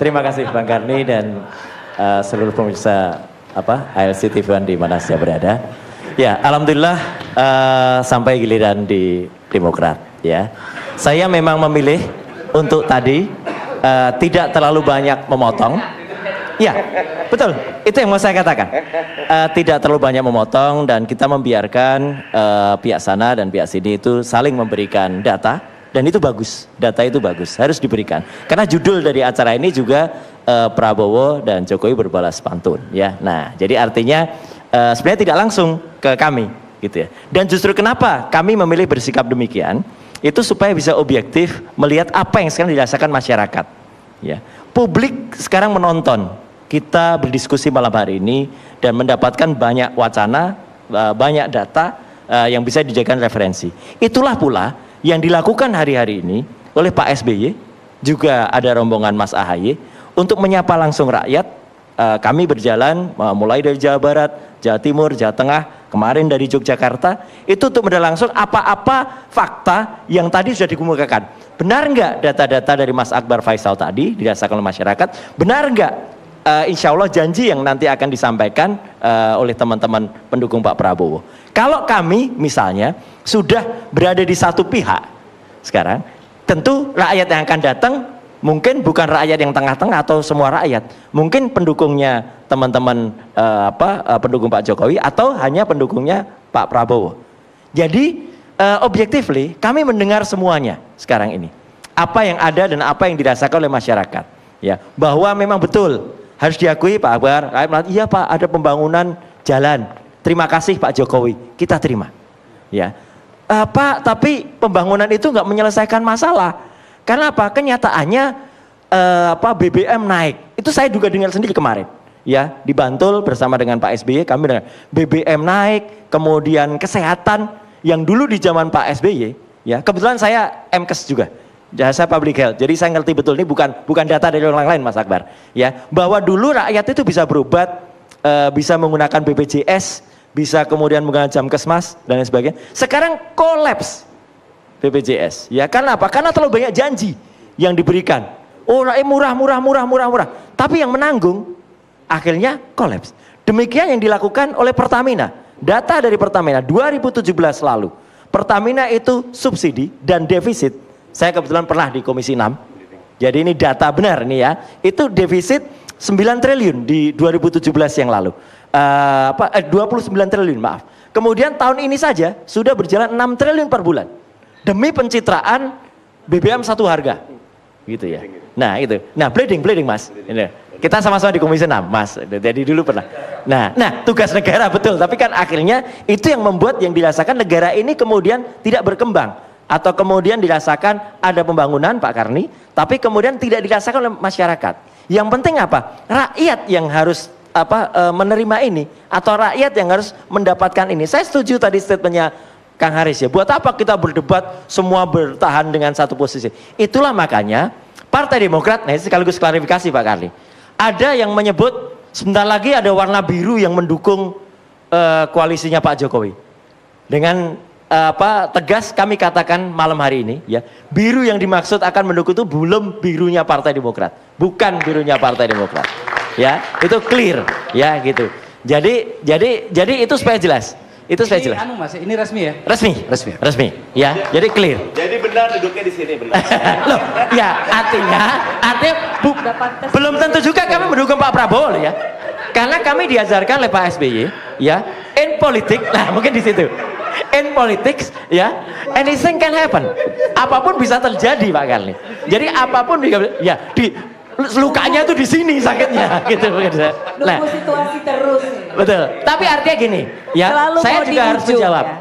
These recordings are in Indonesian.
Terima kasih Bang Karni dan seluruh pemirsa ALC TV1 di mana saja berada. Ya, alhamdulillah sampai giliran di Demokrat ya. Saya memang memilih untuk tadi tidak terlalu banyak memotong. Ya, betul. Itu yang mau saya katakan. Tidak terlalu banyak memotong dan kita membiarkan pihak sana dan pihak sini itu saling memberikan data. Dan itu bagus, data itu bagus, harus diberikan. Karena judul dari acara ini juga Prabowo dan Jokowi berbalas pantun, ya. Nah, jadi artinya sebenarnya tidak langsung ke kami, gitu ya. Dan justru kenapa kami memilih bersikap demikian, itu supaya bisa objektif melihat apa yang sekarang dirasakan masyarakat, ya. Publik sekarang menonton kita berdiskusi malam hari ini dan mendapatkan banyak wacana, banyak data yang bisa dijadikan referensi. Itulah pula yang dilakukan hari-hari ini oleh Pak SBY, juga ada rombongan Mas AHY, untuk menyapa langsung rakyat. Kami berjalan mulai dari Jawa Barat, Jawa Timur, Jawa Tengah, kemarin dari Yogyakarta, itu untuk mendengar langsung apa-apa fakta yang tadi sudah dikemukakan. Benar nggak data-data dari Mas Akbar Faisal tadi dirasakan oleh masyarakat? Benar nggak insya Allah janji yang nanti akan disampaikan oleh teman-teman pendukung Pak Prabowo? Kalau kami misalnya sudah berada di satu pihak sekarang, tentu rakyat yang akan datang mungkin bukan rakyat yang tengah-tengah atau semua rakyat, mungkin pendukungnya teman-teman pendukung Pak Jokowi atau hanya pendukungnya Pak Prabowo. Jadi objectively kami mendengar semuanya sekarang ini, apa yang ada dan apa yang dirasakan oleh masyarakat, ya, bahwa memang betul harus diakui Pak Akbar, iya Pak, ada pembangunan jalan, terima kasih Pak Jokowi, kita terima, ya. Pak, tapi pembangunan itu nggak menyelesaikan masalah. Karena apa? Kenyataannya BBM naik. Itu saya juga dengar sendiri kemarin, ya, di Bantul bersama dengan Pak SBY kami dengar BBM naik, kemudian kesehatan yang dulu di zaman Pak SBY, ya, kebetulan saya MKes juga, jasa public health. Jadi saya ngerti betul, ini bukan data dari orang lain Mas Akbar, ya, bahwa dulu rakyat itu bisa berobat, bisa menggunakan BPJS, bisa kemudian menggunakan Jamkesmas dan lain sebagainya. Sekarang kolaps BPJS, ya, karena apa? Karena terlalu banyak janji yang diberikan. Oh, murah. Tapi yang menanggung akhirnya kolaps. Demikian yang dilakukan oleh Pertamina. Data dari Pertamina 2017 lalu, Pertamina itu subsidi dan defisit. Saya kebetulan pernah di Komisi 6. Jadi ini data benar nih ya. Itu defisit 9 triliun di 2017 yang lalu. 29 triliun, maaf. Kemudian tahun ini saja sudah berjalan 6 triliun per bulan. Demi pencitraan BBM satu harga. Gitu ya. Nah, itu. Nah, bleeding Mas. Ini. Kita sama-sama di Komisi 6, Mas. Jadi dulu pernah. Nah, tugas negara betul, tapi kan akhirnya itu yang membuat yang dirasakan negara ini kemudian tidak berkembang, atau kemudian dirasakan ada pembangunan Pak Karni, tapi kemudian tidak dirasakan oleh masyarakat. Yang penting apa? Rakyat yang harus menerima ini, atau rakyat yang harus mendapatkan ini. Saya setuju tadi statementnya Kang Haris, ya. Buat apa kita berdebat semua bertahan dengan satu posisi? Itulah makanya Partai Demokrat, nah sekaligus klarifikasi Pak Karni, ada yang menyebut sebentar lagi ada warna biru yang mendukung koalisinya Pak Jokowi. Dengan tegas kami katakan malam hari ini, ya, biru yang dimaksud akan mendukung itu belum birunya Partai Demokrat, bukan birunya Partai Demokrat. Ya, itu clear, ya, gitu. Jadi itu supaya jelas. Itu supaya jelas. Mas, ini resmi ya? Resmi. Ya, jadi clear. Jadi benar duduknya di sini, benar. Loh, ya, artinya belum tentu juga kami mendukung Pak Prabowo, ya. Karena kami diajarkan oleh Pak SBY, ya, in politik, nah mungkin di situ. In politics, ya, anything can happen. Apapun bisa terjadi, Pak Karni. Jadi apapun bisa, ya, lukanya tuh di sini sakitnya, gitu. Nah, nunggu situasi terus. Betul. Tapi artinya gini, ya, selalu saya juga harus menjawab. Ya.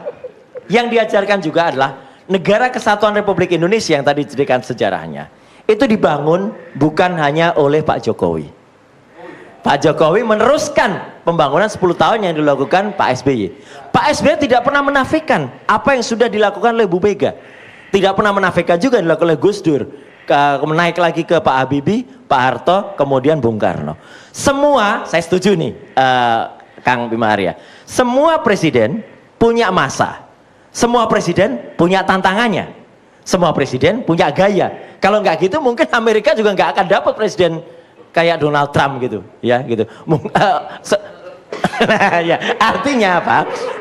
Yang diajarkan juga adalah negara kesatuan Republik Indonesia yang tadi dijadikan sejarahnya itu dibangun bukan hanya oleh Pak Jokowi. Pak Jokowi meneruskan pembangunan 10 tahun yang dilakukan Pak SBY. Pak SBY tidak pernah menafikan apa yang sudah dilakukan oleh Bu Mega. Tidak pernah menafikan juga yang dilakukan oleh Gus Dur. Menaik lagi ke Pak Habibie, Pak Harto, kemudian Bung Karno. Semua, saya setuju nih, Kang Bima Arya. Semua presiden punya masa. Semua presiden punya tantangannya. Semua presiden punya gaya. Kalau nggak gitu mungkin Amerika juga nggak akan dapat presiden kayak Donald Trump gitu, ya gitu. Ya, artinya apa?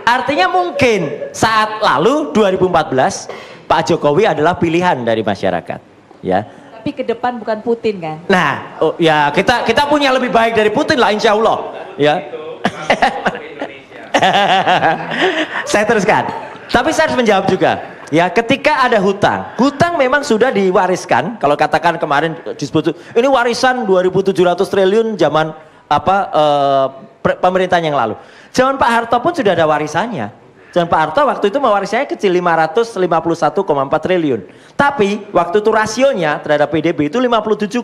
Artinya mungkin saat lalu 2014 Pak Jokowi adalah pilihan dari masyarakat, ya. Tapi ke depan bukan Putin kan? Nah, ya kita punya lebih baik dari Putin lah, insya Allah, ya. Saya teruskan. Tapi saya harus menjawab juga, ya. Ketika ada hutang memang sudah diwariskan. Kalau katakan kemarin disebut ini warisan 2.700 triliun zaman pemerintahan yang lalu. Zaman Pak Harto pun sudah ada warisannya. Zaman Pak Harto waktu itu warisannya kecil 551,4 triliun. Tapi waktu itu rasionya terhadap PDB itu 57,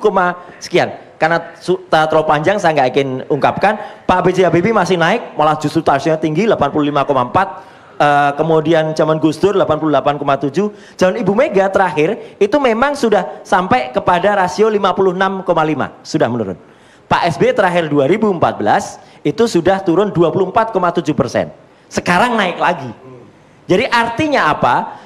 sekian. Karena terlalu panjang saya nggak ingin ungkapkan. Pak B.J. Habibie masih naik, malah justru rasionya tinggi 85,4. Kemudian zaman Gus Dur 88,7. Zaman Ibu Mega terakhir itu memang sudah sampai kepada rasio 56,5, sudah menurun. Pak SBY terakhir 2014 itu sudah turun 24,7%. Sekarang naik lagi. Jadi artinya apa?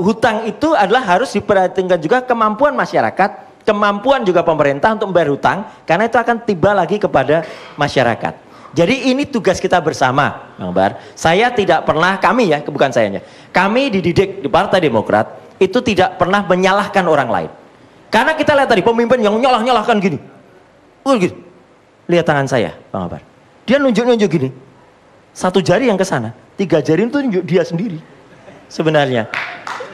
Hutang itu adalah harus diperhatikan juga kemampuan masyarakat, kemampuan juga pemerintah untuk membayar hutang, karena itu akan tiba lagi kepada masyarakat. Jadi ini tugas kita bersama, Bang Bar. Saya tidak pernah, kami ya, bukan sayanya, kami dididik di Partai Demokrat itu tidak pernah menyalahkan orang lain. Karena kita lihat tadi pemimpin yang nyalah-nyalahkan gini. Gitu. Lihat tangan saya, Bang Bar. Dia nunjuk-nunjuk gini. Satu jari yang ke sana, 3 jari itu nunjuk dia sendiri. Sebenarnya.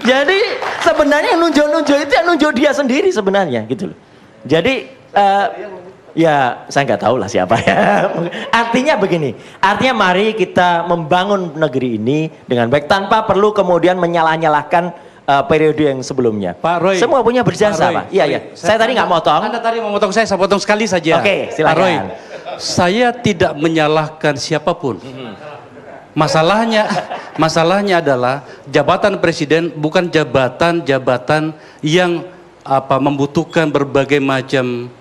Jadi sebenarnya nunjuk-nunjuk itu yang nunjuk dia sendiri sebenarnya, gitu loh. Jadi ya saya nggak tahu lah siapa ya. Artinya begini, artinya mari kita membangun negeri ini dengan baik tanpa perlu kemudian menyalah-nyalahkan periode yang sebelumnya. Pak Roy, semua punya berjasa, Pak. Iya, iya. Saya tadi nggak motong. Anda tadi mau motong saya potong sekali saja. Oke, silakan. Pak Roy, saya tidak menyalahkan siapapun. Masalahnya adalah jabatan presiden bukan jabatan yang membutuhkan berbagai macam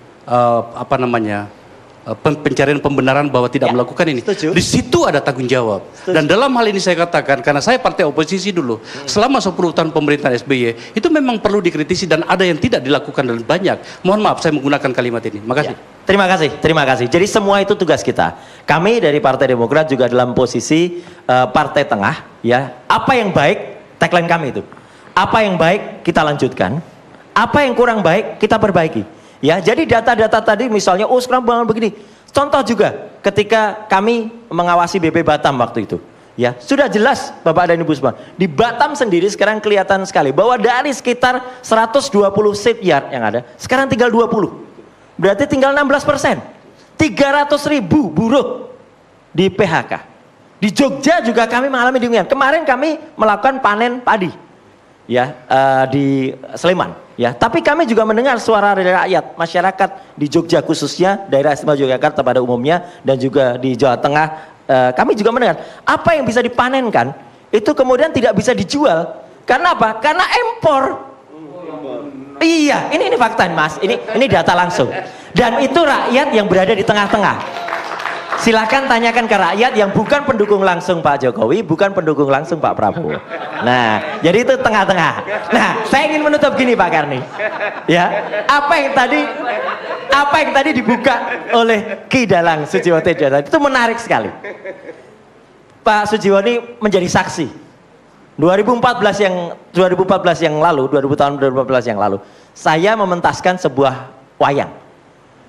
pencarian pembenaran bahwa tidak melakukan ini. Setuju. Di situ ada tanggung jawab. Setuju. Dan dalam hal ini saya katakan, karena saya partai oposisi dulu, selama 10 tahun pemerintahan SBY, itu memang perlu dikritisi dan ada yang tidak dilakukan dan banyak. Mohon maaf saya menggunakan kalimat ini. Makasih. Ya. Terima kasih. Jadi semua itu tugas kita. Kami dari Partai Demokrat juga dalam posisi partai tengah, ya. Apa yang baik, tagline kami itu. Apa yang baik kita lanjutkan, apa yang kurang baik kita perbaiki. Ya, jadi data-data tadi misalnya sekarang bangun begini. Contoh juga ketika kami mengawasi BP Batam waktu itu. Ya, sudah jelas Bapak dan Ibu semua. Di Batam sendiri sekarang kelihatan sekali bahwa dari sekitar 120 shipyard yang ada, sekarang tinggal 20. Berarti tinggal 16%. 300.000 buruh di PHK. Di Jogja juga kami mengalami demikian. Kemarin kami melakukan panen padi. Ya, di Sleman, ya. Tapi kami juga mendengar suara rakyat, masyarakat di Jogja khususnya, daerah istimewa Yogyakarta pada umumnya, dan juga di Jawa Tengah. Kami juga mendengar apa yang bisa dipanenkan itu kemudian tidak bisa dijual. Karena apa? Karena impor. Iya, ini fakta, Mas. Ini data langsung. Dan itu rakyat yang berada di tengah-tengah. Silakan tanyakan ke rakyat yang bukan pendukung langsung Pak Jokowi, bukan pendukung langsung Pak Prabowo. Nah, jadi itu tengah-tengah. Nah, saya ingin menutup gini Pak Karni. Ya, apa yang tadi dibuka oleh Ki Dalang Sujiwotejo tadi itu menarik sekali. Pak Sujiwoni menjadi saksi. 2014 yang lalu, 2014 yang lalu, saya mementaskan sebuah wayang.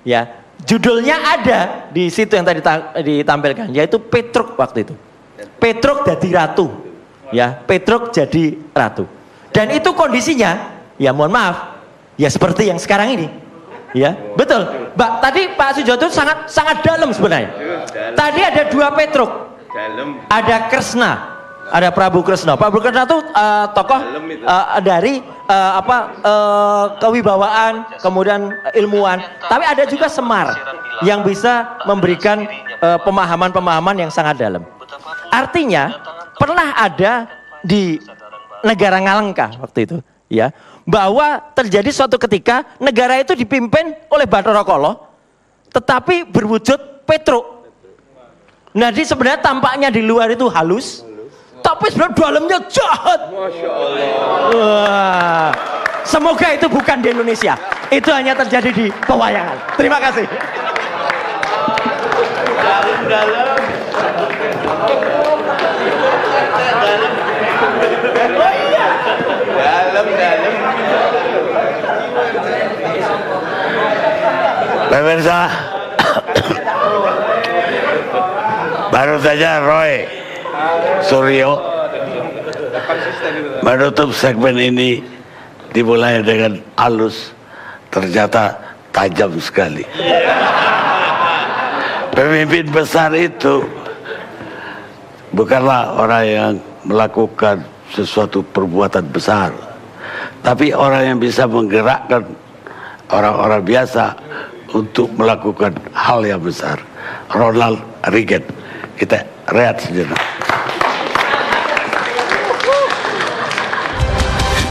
Ya. Judulnya ada di situ yang tadi ditampilkan, yaitu Petruk waktu itu. Petruk jadi ratu, ya. Petruk jadi ratu. Dan itu kondisinya, ya mohon maaf, ya seperti yang sekarang ini, ya betul. Tadi Pak Sujoto sangat dalam sebenarnya. Tadi ada 2 Petruk, ada Kresna, ada Prabu Kresna. Prabu Kresna itu tokoh dari kewibawaan, kemudian ilmuwan. Tapi ada juga Semar yang bisa memberikan pemahaman-pemahaman yang sangat dalam. Artinya pernah ada di negara Ngalengka waktu itu, ya, bahwa terjadi suatu ketika negara itu dipimpin oleh Bathara Kala, tetapi berwujud Petruk. Nah, di sebenarnya tampaknya di luar itu halus, tapi sebenarnya dalamnya jahat. Masya Allah. Wah. Semoga itu bukan di Indonesia. itu hanya terjadi di pewayangan. Terima kasih. Pemirsa, baru saja Roy Suryo menutup segmen ini dimulai dengan halus, ternyata tajam sekali. Pemimpin besar itu bukanlah orang yang melakukan sesuatu perbuatan besar, tapi orang yang bisa menggerakkan orang-orang biasa untuk melakukan hal yang besar. Ronald Reagan. Kita rehat sejenak.